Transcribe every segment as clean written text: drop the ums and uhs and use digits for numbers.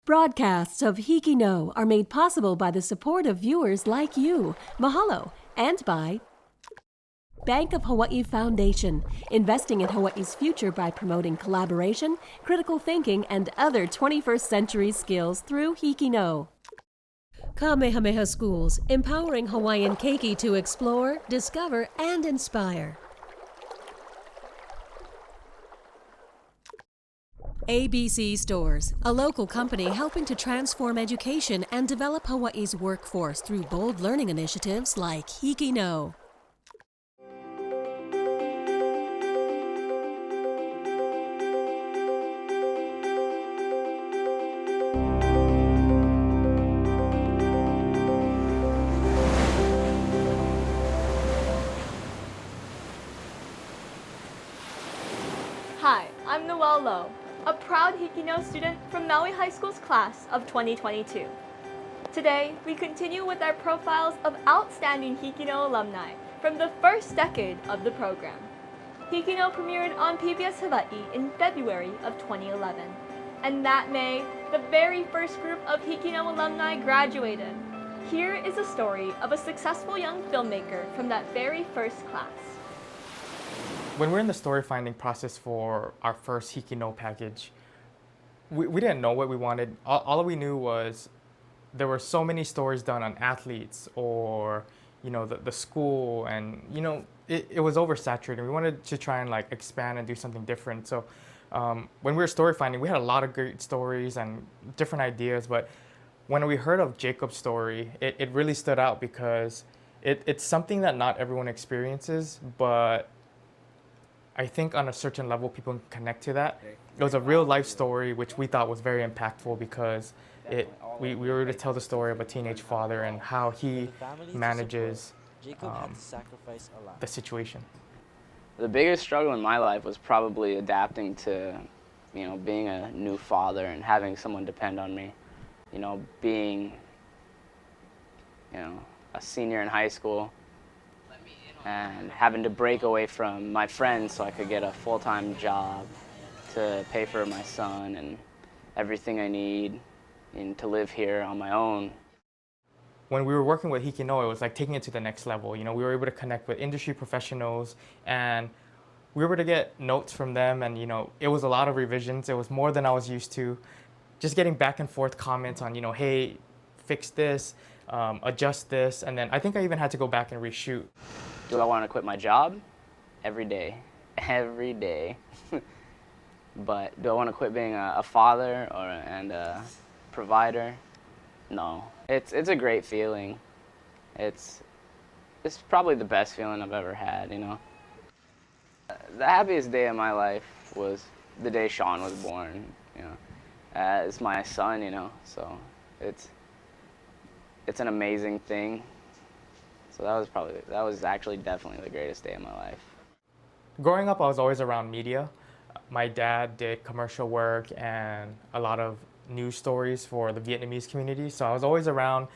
Broadcasts of HIKI NŌ are made possible by the support of viewers like you. Mahalo. And by Bank of Hawaii Foundation, investing in Hawaii's future by promoting collaboration, critical thinking, and other 21st century skills through HIKI NŌ. Kamehameha Schools, empowering Hawaiian keiki to explore, discover, and inspire. ABC Stores, a local company helping to transform education and develop Hawaii's workforce through bold learning initiatives like HIKI NŌ. Hi, I'm Noelle Lowe, a proud HIKI NŌ student from Maui High School's class of 2022. Today, we continue with our profiles of outstanding HIKI NŌ alumni from the first decade of the program. HIKI NŌ premiered on PBS Hawaiʻi in February of 2011, and that May, the very first group of HIKI NŌ alumni graduated. Here is a story of a successful young filmmaker from that very first class. When we're in the story finding process for our first HIKI NŌ package, we didn't know what we wanted. All we knew was there were so many stories done on athletes or, the school, and, it was oversaturated. We wanted to try and expand and do something different. So when we were story finding, we had a lot of great stories and different ideas, but when we heard of Jacob's story, it really stood out because it's something that not everyone experiences, but I think on a certain level, people can connect to that. It was a real life story, which we thought was very impactful because we were to tell the story of a teenage father and how he manages the situation. The biggest struggle in my life was probably adapting to, being a new father and having someone depend on me. Being, a senior in high school, and having to break away from my friends so I could get a full-time job to pay for my son and everything I need and to live here on my own. When we were working with HIKI NŌ, it was like taking it to the next level. We were able to connect with industry professionals, and we were able to get notes from them, and it was a lot of revisions. It was more than I was used to. Just getting back and forth comments on, hey, fix this, adjust this, and then I think I even had to go back and reshoot. Do I want to quit my job? Every day. Every day. But do I want to quit being a father and a provider? No. It's a great feeling. It's probably the best feeling I've ever had, The happiest day of my life was the day Sean was born, It's my son, so it's an amazing thing. So that was actually definitely the greatest day of my life. Growing up, I was always around media. My dad did commercial work and a lot of news stories for the Vietnamese community. So I was always around,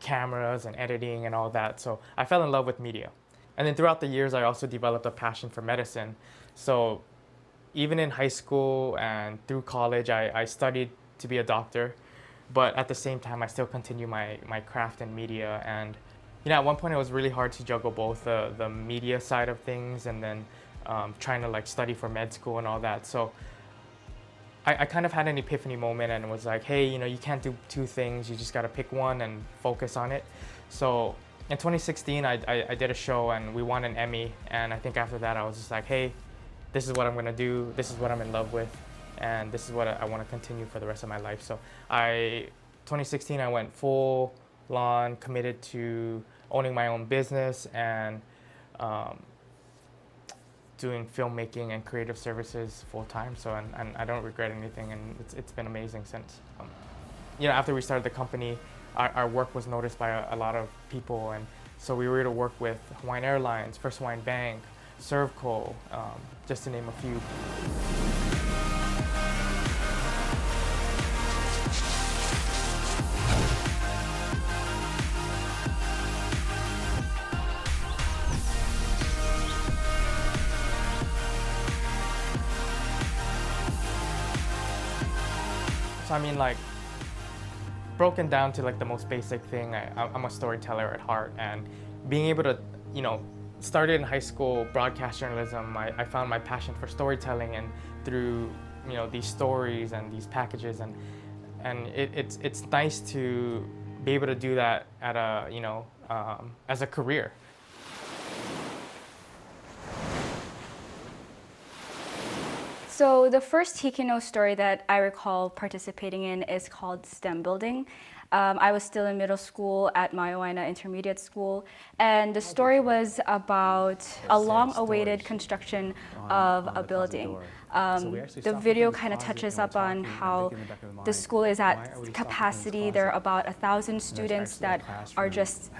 cameras and editing and all that. So I fell in love with media. And then throughout the years, I also developed a passion for medicine. So even in high school and through college, I studied to be a doctor. But at the same time, I still continue my craft in media. And at one point it was really hard to juggle both the media side of things and then trying to study for med school and all that. So I kind of had an epiphany moment and was like, hey, you can't do two things. You just got to pick one and focus on it. So in 2016, I did a show and we won an Emmy. And I think after that, I was just like, hey, this is what I'm going to do. This is what I'm in love with. And this is what I want to continue for the rest of my life. So 2016, I went full-on committed to owning my own business and doing filmmaking and creative services full-time. So and I don't regret anything, and it's been amazing since. After we started the company, our work was noticed by a lot of people, and so we were able to work with Hawaiian Airlines, First Hawaiian Bank, Servco, just to name a few. So I mean, like, broken down to like the most basic thing, I'm a storyteller at heart, and being able to, you know, started in high school, broadcast journalism, I found my passion for storytelling, and through, you know, these stories and these packages, and it's nice to be able to do that at a, you know, as a career. So the first HIKI NŌ story that I recall participating in is called STEM Building. I was still in middle school at Maui Intermediate School, and the story was about a long-awaited construction of a building. The video kind of touches up on how the school is at capacity. There are about 1,000 students that are just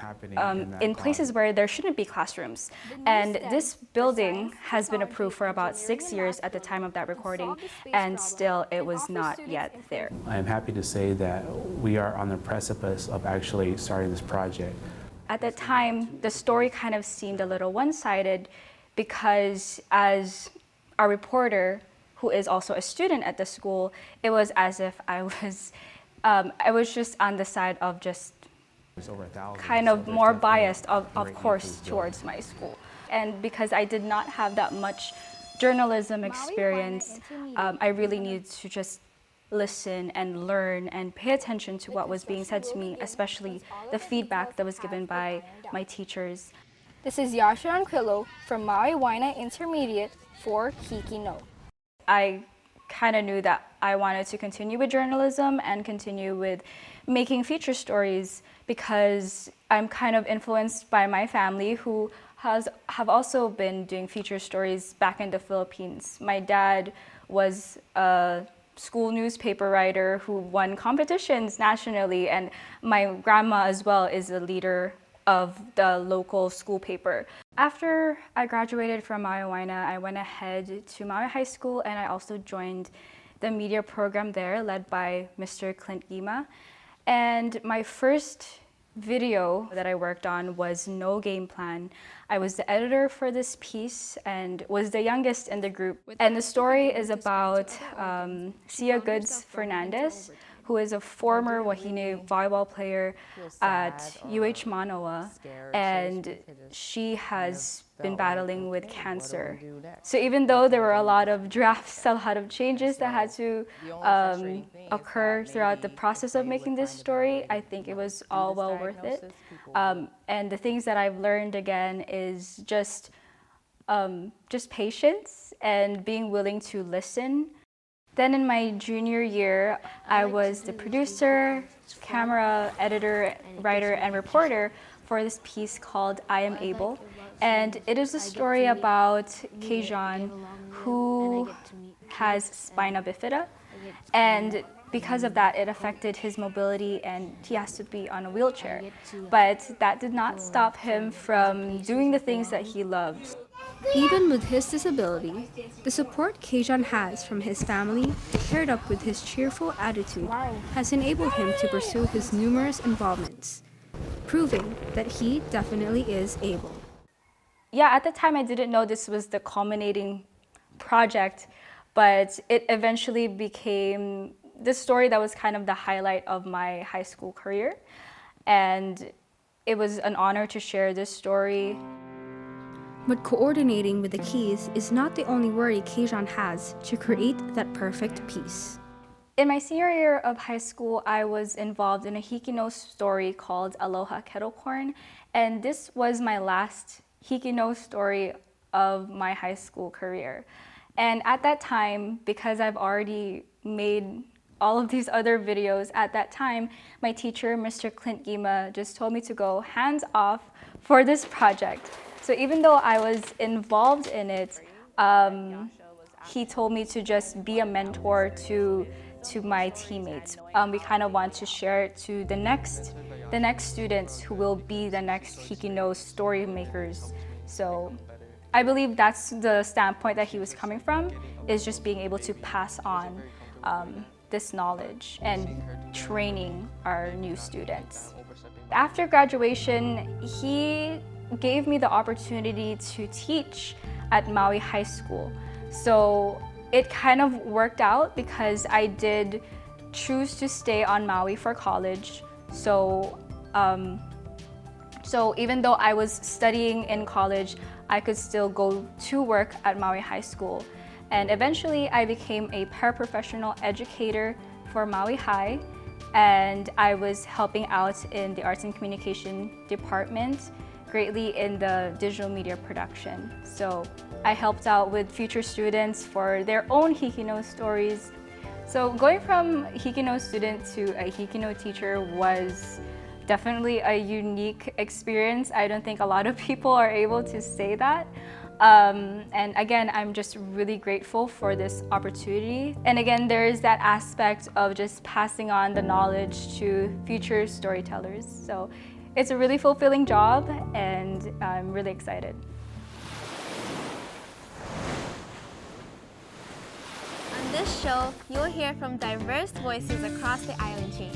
in places where there shouldn't be classrooms. And this building has been approved for about 6 years at the time of that recording, and still it was not yet there. I am happy to say that we are on the precipice of actually starting this project. At that time, the story kind of seemed a little one-sided because as our reporter, who is also a student at the school, it was as if I was just on the side of just kind of more biased, of course, towards my school. And because I did not have that much journalism experience, I really needed to just listen and learn and pay attention to what was being said to me, especially the feedback that was given by my teachers. This is Yasha Ronquillo from Maui Intermediate for HIKI NŌ. I kind of knew that I wanted to continue with journalism and continue with making feature stories because I'm kind of influenced by my family who have also been doing feature stories back in the Philippines. My dad was a school newspaper writer who won competitions nationally, and my grandma as well is a leader of the local school paper. After I graduated from Maui, I went ahead to Maui High School, and I also joined the media program there led by Mr. Karen Cayme. And my first video that I worked on was No Game Plan. I was the editor for this piece and was the youngest in the group. And the story is about Sia Goods Fernandez, who is a former Wahine volleyball player at UH Manoa, and she has been battling with cancer. So even though there were a lot of drafts, a lot of changes that had to occur throughout the process of making this story, I think it was all well worth it. And the things that I've learned again is just patience and being willing to listen. Then in my junior year, I was the producer, camera, editor, writer, and reporter for this piece called I Am Able. And it is a story about Keijan, who has spina bifida. And because of that, it affected his mobility and he has to be on a wheelchair. But that did not stop him from doing the things that he loves. Even with his disability, the support Keijan has from his family, paired up with his cheerful attitude, has enabled him to pursue his numerous involvements, proving that he definitely is able. Yeah, at the time I didn't know this was the culminating project, but it eventually became the story that was kind of the highlight of my high school career. And it was an honor to share this story. But coordinating with the keys is not the only worry Keijan has to create that perfect piece. In my senior year of high school, I was involved in a HIKI NŌ story called Aloha Kettle Corn, and this was my last HIKI NŌ story of my high school career. And at that time, because I've already made all of these other videos at that time, my teacher, Mr. Karen Cayme, just told me to go hands off for this project. So even though I was involved in it, he told me to just be a mentor to my teammates. We kind of want to share it to the next students who will be the next HIKI NŌ story makers. So I believe that's the standpoint that he was coming from, is just being able to pass on this knowledge and training our new students. After graduation, he gave me the opportunity to teach at Maui High School. So it kind of worked out because I did choose to stay on Maui for college. So even though I was studying in college, I could still go to work at Maui High School. And eventually I became a paraprofessional educator for Maui High, and I was helping out in the Arts and Communication department, greatly in the digital media production. So I helped out with future students for their own HIKI NŌ stories. So going from HIKI NŌ student to a HIKI NŌ teacher was definitely a unique experience. I don't think a lot of people are able to say that. And again, I'm just really grateful for this opportunity. And again, there is that aspect of just passing on the knowledge to future storytellers. So it's a really fulfilling job, and I'm really excited. On this show, you'll hear from diverse voices across the island chain.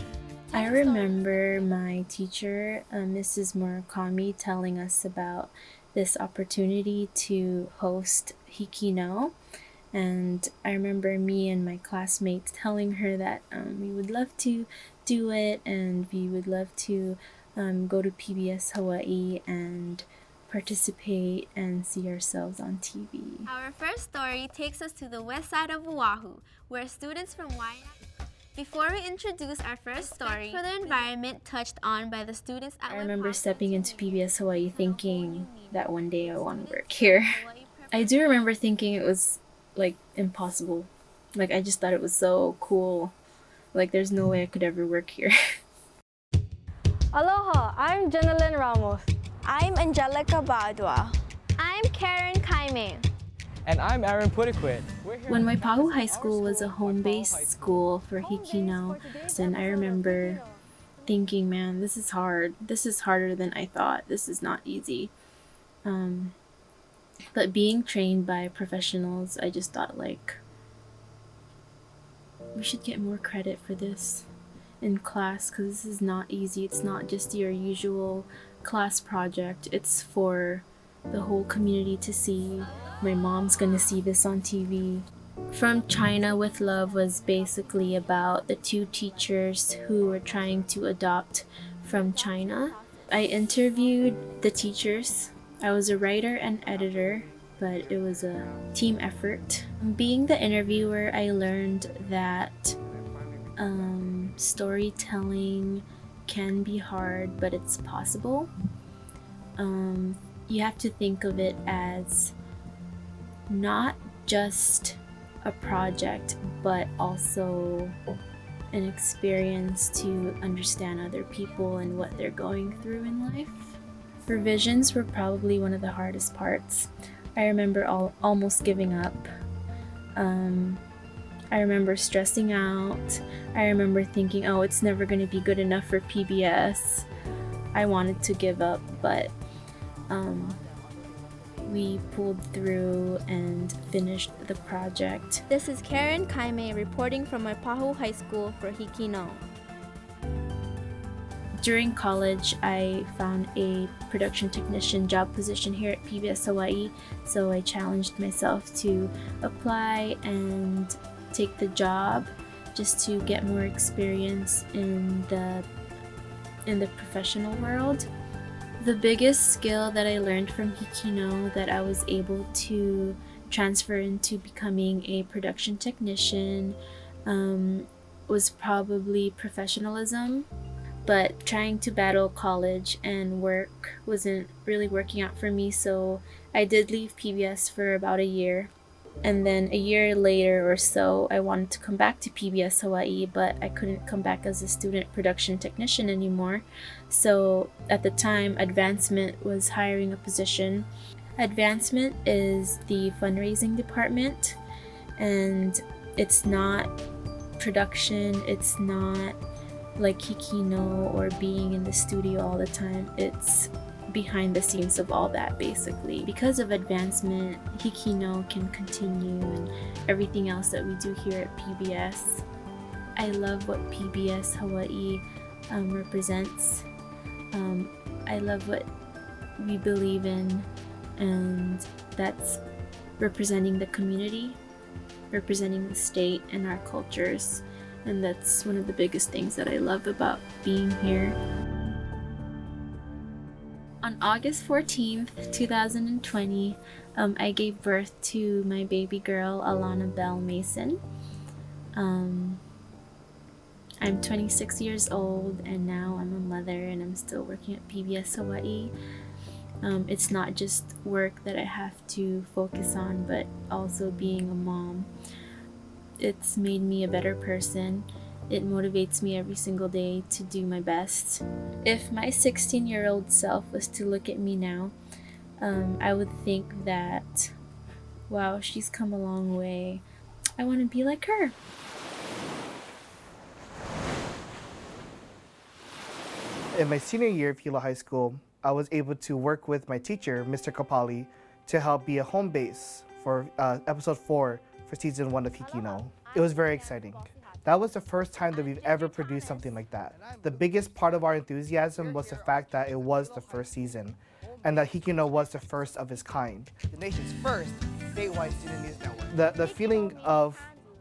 I remember my teacher, Mrs. Murakami, telling us about this opportunity to host HIKI NŌ, and I remember me and my classmates telling her that we would love to do it, and we would love to go to PBS Hawaiʻi and participate and see ourselves on TV. Our first story takes us to the west side of Oahu, where students from Waipahu. Before we introduce our first story, for the environment touched on by the students at I remember stepping into PBS Hawaiʻi thinking that one day I want to work here. I do remember thinking it was like impossible. Like I just thought it was so cool. Like there's no way I could ever work here. Aloha, I'm Jenilyn Ramos. I'm Angelica Badua. I'm Karen Cayme. And I'm Aaron Putiquit. When Waipahu High School was a home-based school for HIKI NŌ, and I remember thinking, man, this is hard. This is harder than I thought. This is not easy. But being trained by professionals, I just thought like, we should get more credit for this in class because this is not easy. It's not just your usual class project. It's for the whole community to see. My mom's gonna see this on TV. From China with Love was basically about the two teachers who were trying to adopt from China. I interviewed the teachers. I was a writer and editor, but it was a team effort. Being the interviewer, I learned that storytelling can be hard, but it's possible. You have to think of it as not just a project, but also an experience to understand other people and what they're going through in life. Revisions were probably one of the hardest parts. I remember almost giving up. I remember stressing out. I remember thinking, oh, it's never going to be good enough for PBS. I wanted to give up, but we pulled through and finished the project. This is Karen Cayme reporting from Waipahu High School for HIKI NŌ. During college, I found a production technician job position here at PBS Hawaiʻi, so I challenged myself to apply and take the job just to get more experience in the professional world. The biggest skill that I learned from HIKI NŌ that I was able to transfer into becoming a production technician was probably professionalism. But trying to battle college and work wasn't really working out for me, so I did leave PBS for about a year. And then a year later or so, I wanted to come back to PBS Hawaiʻi, but I couldn't come back as a student production technician anymore. So at the time, Advancement was hiring a position. Advancement is the fundraising department, and it's not production, it's not like HIKI NŌ or being in the studio all the time. It's behind the scenes of all that, basically. Because of Advancement, HIKI NŌ can continue and everything else that we do here at PBS. I love what PBS Hawaiʻi represents. I love what we believe in, and that's representing the community, representing the state and our cultures, And that's one of the biggest things that I love about being here. On August 14th, 2020, I gave birth to my baby girl, Alana Bell Mason. I'm 26 years old, and now I'm a mother, and I'm still working at PBS Hawaiʻi. It's not just work that I have to focus on, but also being a mom. It's made me a better person. It motivates me every single day to do my best. If my 16-year-old self was to look at me now, I would think that, wow, she's come a long way. I want to be like her. In my senior year of Hilo High School, I was able to work with my teacher, Mr. Kapali, to help be a home base for episode 4 for season 1 of HIKI NŌ. It was very exciting. That was the first time that we've ever produced something like that. The biggest part of our enthusiasm was the fact that it was the first season, and that HIKI NŌ was the first of its kind. The nation's first statewide student news network. The feeling of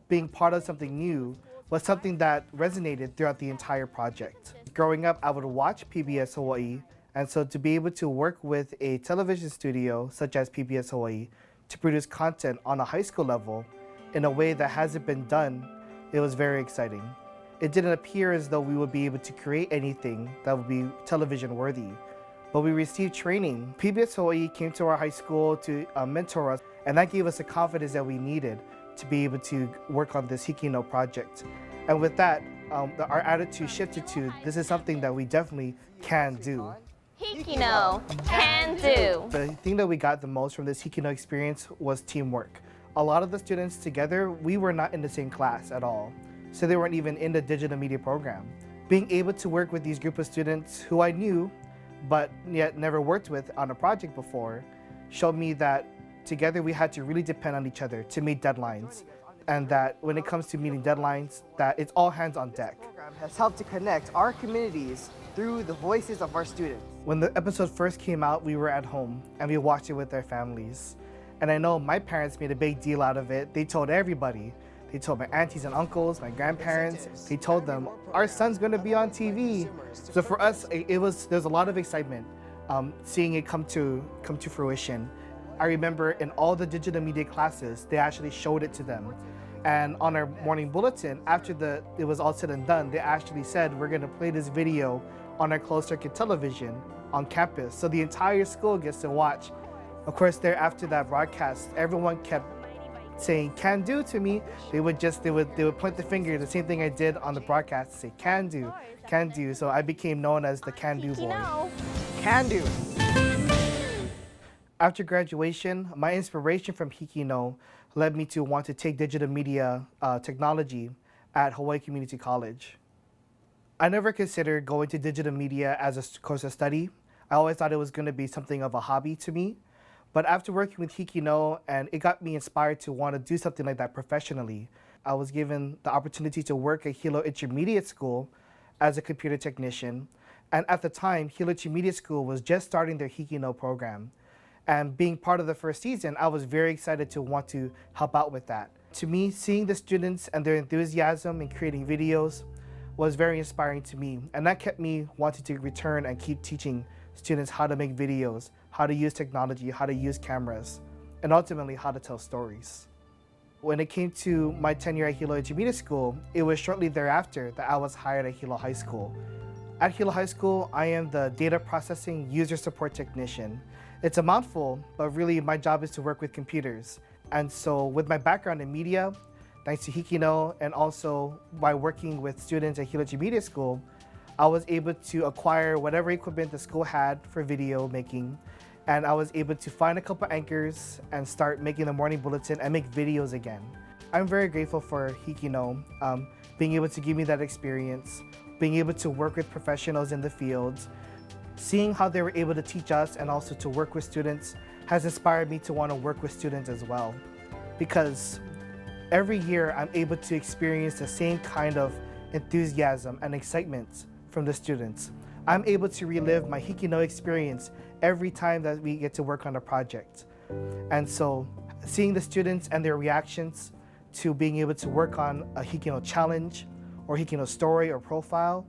being part of something new was something that resonated throughout the entire project. Growing up, I would watch PBS Hawaiʻi, and so to be able to work with a television studio such as PBS Hawaiʻi to produce content on a high school level in a way that hasn't been done, it was very exciting. It didn't appear as though we would be able to create anything that would be television worthy, but we received training. PBS Hawaiʻi came to our high school to mentor us, and that gave us the confidence that we needed to be able to work on this HIKI NŌ project. And with that, our attitude shifted to, this is something that we definitely can do. HIKI NŌ, can do. The thing that we got the most from this HIKI NŌ experience was teamwork. A lot of the students together, we were not in the same class at all, so they weren't even in the digital media program. Being able to work with these group of students who I knew, but yet never worked with on a project before, showed me that together we had to really depend on each other to meet deadlines, and that when it comes to meeting deadlines, that it's all hands on deck. The program has helped to connect our communities through the voices of our students. When the episode first came out, we were at home and we watched it with our families. And I know my parents made a big deal out of it. They told everybody. They told my aunties and uncles, my grandparents. They told them, our son's gonna be on TV. So for us, there's a lot of excitement seeing it come to fruition. I remember in all the digital media classes, they actually showed it to them. And on our morning bulletin, after it was all said and done, they actually said, we're gonna play this video on our closed circuit television on campus. So the entire school gets to watch. Of course, after that broadcast, everyone kept saying "can do" to me. They would point the finger, the same thing I did on the broadcast, say "can do, can do." So I became known as the "can do boy." Can do. After graduation, my inspiration from HIKI NŌ led me to want to take digital media technology at Hawaii Community College. I never considered going to digital media as a course of study. I always thought it was going to be something of a hobby to me. But after working with HIKI NŌ, and it got me inspired to want to do something like that professionally, I was given the opportunity to work at Hilo Intermediate School as a computer technician. And at the time, Hilo Intermediate School was just starting their HIKI NŌ program. And being part of the first season, I was very excited to want to help out with that. To me, seeing the students and their enthusiasm in creating videos was very inspiring to me. And that kept me wanting to return and keep teaching students how to make videos, how to use technology, how to use cameras, and ultimately how to tell stories. When it came to my tenure at Hilo Intermediate School, it was shortly thereafter that I was hired at Hilo High School. At Hilo High School, I am the Data Processing User Support Technician. It's a mouthful, but really my job is to work with computers. And so with my background in media, thanks to HIKI NŌ, and also by working with students at Hilo Intermediate School, I was able to acquire whatever equipment the school had for video making, and I was able to find a couple anchors and start making the morning bulletin and make videos again. I'm very grateful for HIKI NŌ, being able to give me that experience, being able to work with professionals in the fields, seeing how they were able to teach us and also to work with students has inspired me to want to work with students as well. Because every year I'm able to experience the same kind of enthusiasm and excitement from the students. I'm able to relive my HIKI NŌ experience every time that we get to work on a project. And so seeing the students and their reactions to being able to work on a HIKI NŌ challenge or HIKI NŌ story or profile,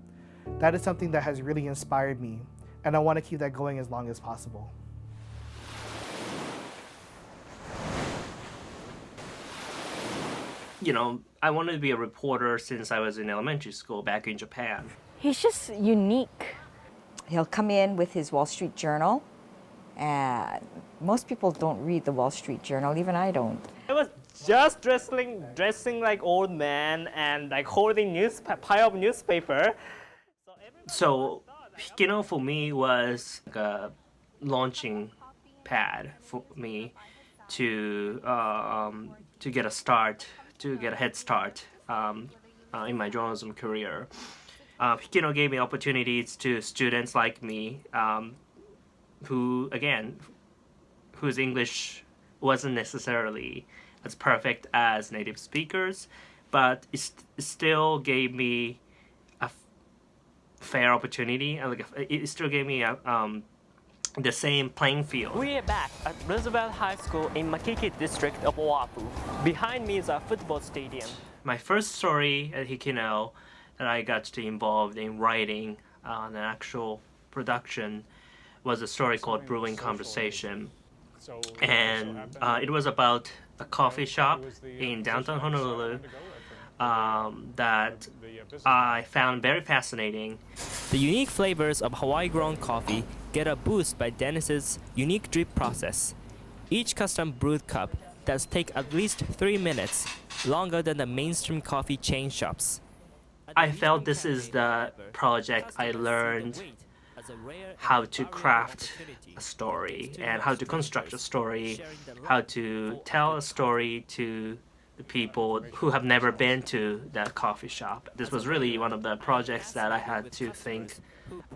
that is something that has really inspired me, and I want to keep that going as long as possible. You know, I wanted to be a reporter since I was in elementary school back in Japan. He's just unique. He'll come in with his Wall Street Journal, and most people don't read the Wall Street Journal, even I don't. I was just dressing like old man and like holding pile of newspaper. So, HIKI NŌ for me was like a launching pad for me to get a start, to get a head start in my journalism career. HIKI NŌ gave me opportunities to students like me whose English wasn't necessarily as perfect as native speakers, but it still gave me a fair opportunity, and it still gave me the same playing field. We are back at Roosevelt High School in Makiki district of Oahu. Behind me is a football stadium. My first story at HIKI NŌ that I got to involved in writing on an actual production was a story called Brewing Conversation. And it was about a coffee shop in downtown Honolulu that I found very fascinating. The unique flavors of Hawaii-grown coffee get a boost by Dennis's unique drip process. Each custom brewed cup does take at least 3 minutes, longer than the mainstream coffee chain shops. I felt this is the project I learned how to craft a story and how to construct a story, how to tell a story to the people who have never been to that coffee shop. This was really one of the projects that I had to think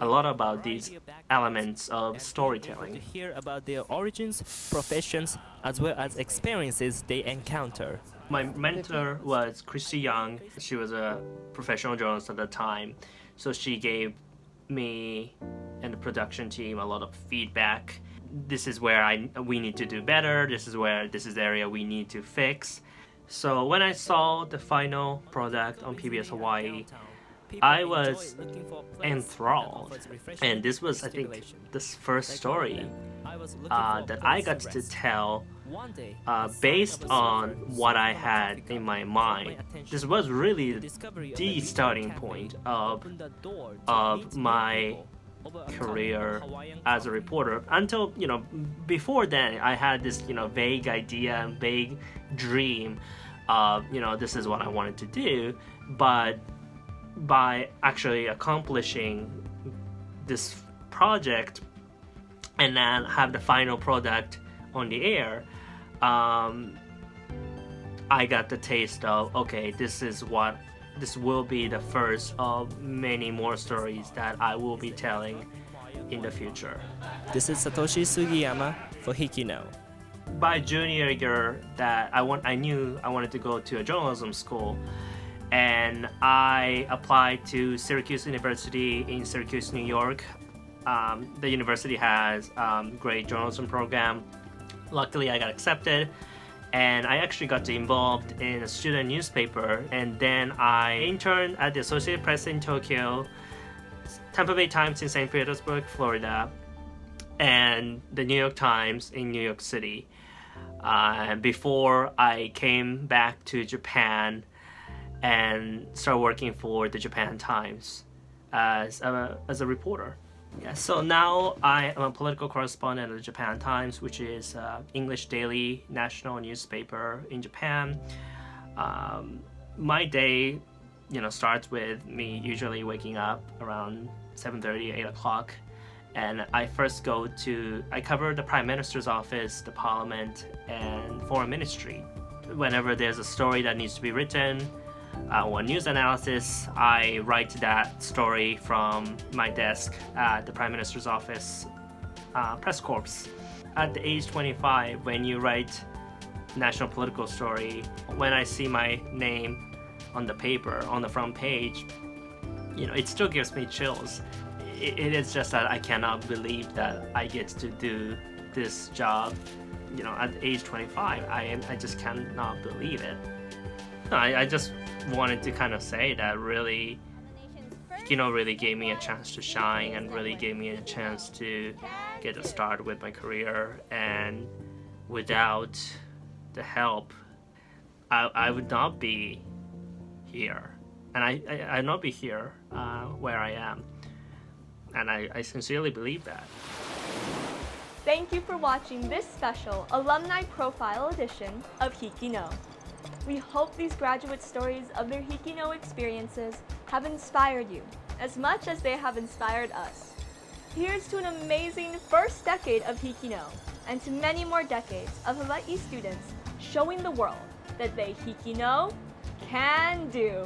a lot about these elements of storytelling. To hear about their origins, professions, as well as experiences they encounter. My mentor was Christy Young. She was a professional journalist at the time, so she gave me and the production team a lot of feedback. This is where we need to do better. This is the area we need to fix. So when I saw the final product on PBS Hawaiʻi, I was enthralled, and this was, I think, the first story that I got to tell based on what I had in my mind. This was really the starting point of my career as a reporter. Until, before then, I had this, vague idea and vague dream of, this is what I wanted to do, but by actually accomplishing this project and then have the final product on the air, I got the taste of, okay, this will be the first of many more stories that I will be telling in the future. This is Satoshi Sugiyama for HIKI NŌ. By junior year, that I knew I wanted to go to a journalism school, and I applied to Syracuse University in Syracuse, New York. The university has great journalism program. Luckily, I got accepted, and I actually got involved in a student newspaper, and then I interned at the Associated Press in Tokyo, Tampa Bay Times in St. Petersburg, Florida, and the New York Times in New York City. Before I came back to Japan and started working for the Japan Times as a reporter. Yeah, so now I am a political correspondent at the Japan Times, which is English daily national newspaper in Japan. My day, starts with me usually waking up around 7:30, 8 o'clock, and I cover the Prime Minister's office, the Parliament, and Foreign Ministry. Whenever there's a story that needs to be written, or news analysis, I write that story from my desk at the Prime Minister's office press corps. At the age 25, when you write national political story, when I see my name on the paper, on the front page, it still gives me chills. It is just that I cannot believe that I get to do this job, at age 25. I just cannot believe it. I just wanted to kind of say that really, HIKI NŌ really gave me a chance to shine and really gave me a chance to get a start with my career. And without the help, I would not be here. And I'd not be here where I am. And I sincerely believe that. Thank you for watching this special alumni profile edition of HIKI NŌ. We hope these graduate stories of their HIKI NŌ experiences have inspired you as much as they have inspired us. Here's to an amazing first decade of HIKI NŌ and to many more decades of Hawaii students showing the world that they HIKI NŌ can do.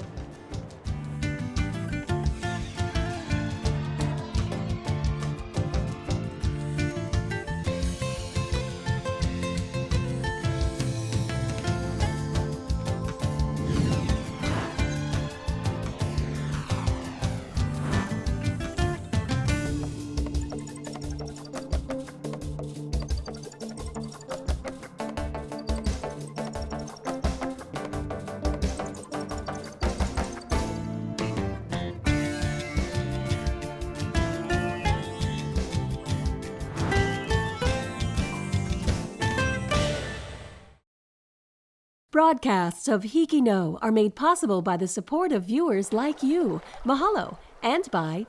Broadcasts of HIKI NŌ are made possible by the support of viewers like you. Mahalo. And by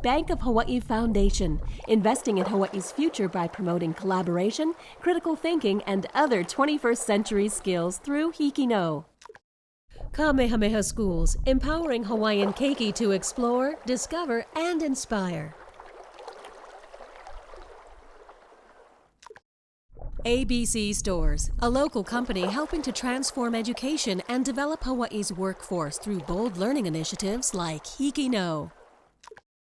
Bank of Hawaii Foundation, investing in Hawaii's future by promoting collaboration, critical thinking, and other 21st century skills through HIKI NŌ. Kamehameha Schools, empowering Hawaiian keiki to explore, discover, and inspire. ABC Stores, a local company helping to transform education and develop Hawaii's workforce through bold learning initiatives like HIKI NŌ.